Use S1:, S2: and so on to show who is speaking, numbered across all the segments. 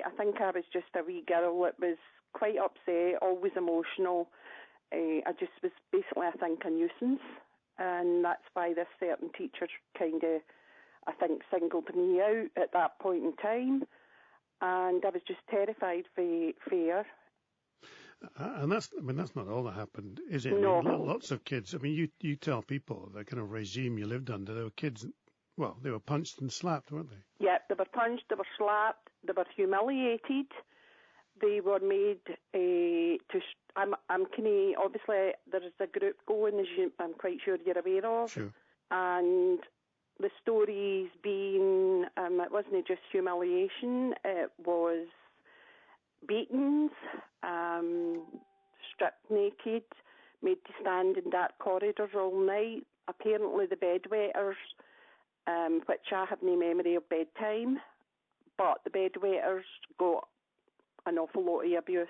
S1: I think I was just a wee girl that was quite upset, always emotional. I just was basically, I think, a nuisance. And that's why this certain teacher kind of, I think, singled me out at that point in time. And I was just terrified for her.
S2: And that's not all that happened, is it?
S1: No.
S2: I mean, lots of kids. I mean, you tell people the kind of regime you lived under, there were kids, well, they were punched and slapped, weren't they?
S1: Yeah, they were punched, they were slapped, they were humiliated. They were made I'm kind of, obviously, there's a group going, as I'm quite sure you're aware of.
S2: Sure.
S1: And the stories being, it wasn't just humiliation, it was beatings, stripped naked, made to stand in dark corridors all night. Apparently the bedwetters, which I have no memory of bedtime, but the bedwetters got an awful lot of abuse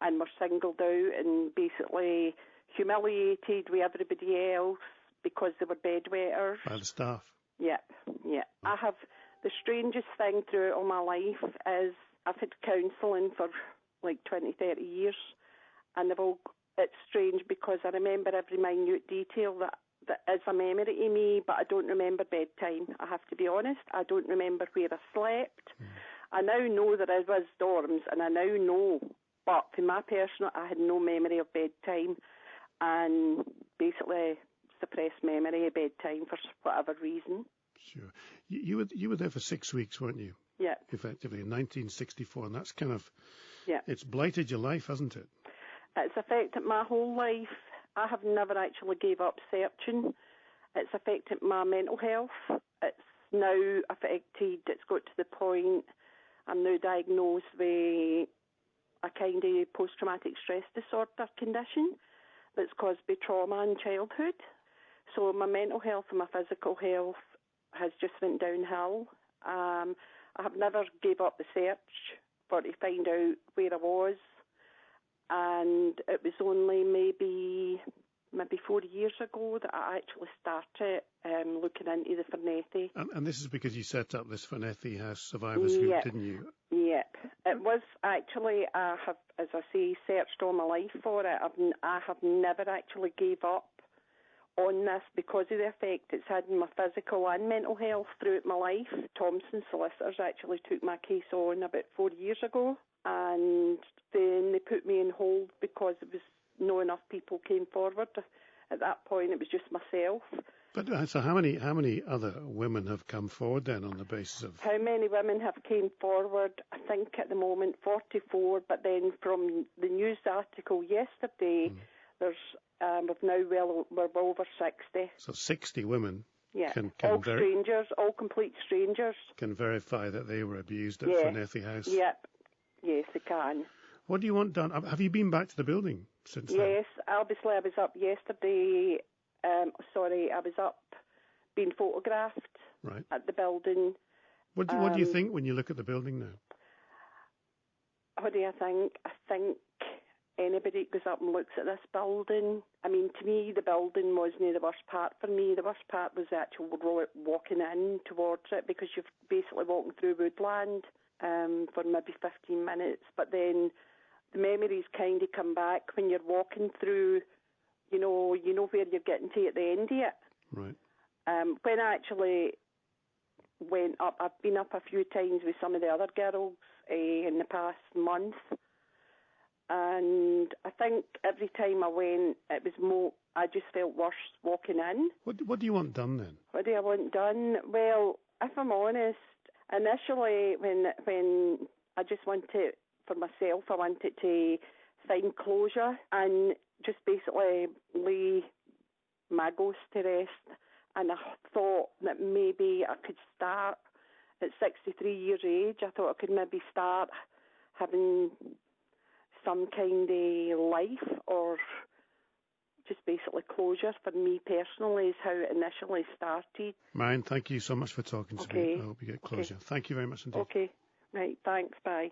S1: and were singled out and basically humiliated with everybody else because they were bedwetters.
S2: By the staff?
S1: Yep. I have, the strangest thing throughout all my life is I've had counselling for like 20, 30 years, and it's strange because I remember every minute detail that is a memory to me, but I don't remember bedtime. I have to be honest. I don't remember where I slept. I now know there was dorms, and I now know, but for my personal, I had no memory of bedtime, and basically suppressed memory of bedtime for whatever reason.
S2: Sure. You were there for 6 weeks, weren't you?
S1: Yeah.
S2: Effectively, in 1964, and that's kind of,
S1: yeah,
S2: it's blighted your life, hasn't it?
S1: It's affected my whole life. I have never actually gave up searching. It's affected my mental health. It's now affected, it's got to the point I'm now diagnosed with a kind of post-traumatic stress disorder condition that's caused by trauma in childhood. So my mental health and my physical health has just went downhill. I have never gave up the search to find out where I was, and it was only maybe 4 years ago that I actually started looking into the Fornethy.
S2: And this is because you set up this Fornethy House survivors group, didn't you?
S1: Yep. It was actually, I have, as I say, searched all my life for it. I have never actually gave up on this because of the effect it's had on my physical and mental health throughout my life. Thompson Solicitors actually took my case on about 4 years ago, and then they put me on hold because it was not enough people came forward. At that point, it was just myself.
S2: But so how many other women have come forward then on the basis of...
S1: How many women have came forward? I think at the moment 44, but then from the news article yesterday, there's we're over 60.
S2: So 60 women can
S1: all strangers, all complete strangers.
S2: Can verify that they were abused at Fornethy House.
S1: Yep. Yes, they can.
S2: What do you want done? Have you been back to the building since then?
S1: Yes, obviously I was up yesterday. I was up being photographed at the building.
S2: What do you think when you look at the building now?
S1: What do I think? I think anybody goes up and looks at this building. I mean, to me, the building wasn't the worst part for me. The worst part was the actual walking in towards it, because you're basically walking through woodland for maybe 15 minutes. But then the memories kind of come back when you're walking through, you know where you're getting to at the end of it.
S2: Right.
S1: When I actually went up, I've been up a few times with some of the other girls in the past month. And I think every time I went, it was more, I just felt worse walking in.
S2: What do you want done then?
S1: What do I want done? Well, if I'm honest, initially when I just wanted, for myself, I wanted to find closure and just basically lay my ghost to rest. And I thought that maybe I could start at 63 years of age. I thought I could maybe start having some kind of life, or just basically closure for me personally is how it initially started.
S2: Marion, thank you so much for talking to me. I hope you get closure. Thank you very much indeed.
S1: Okay, right, thanks, bye.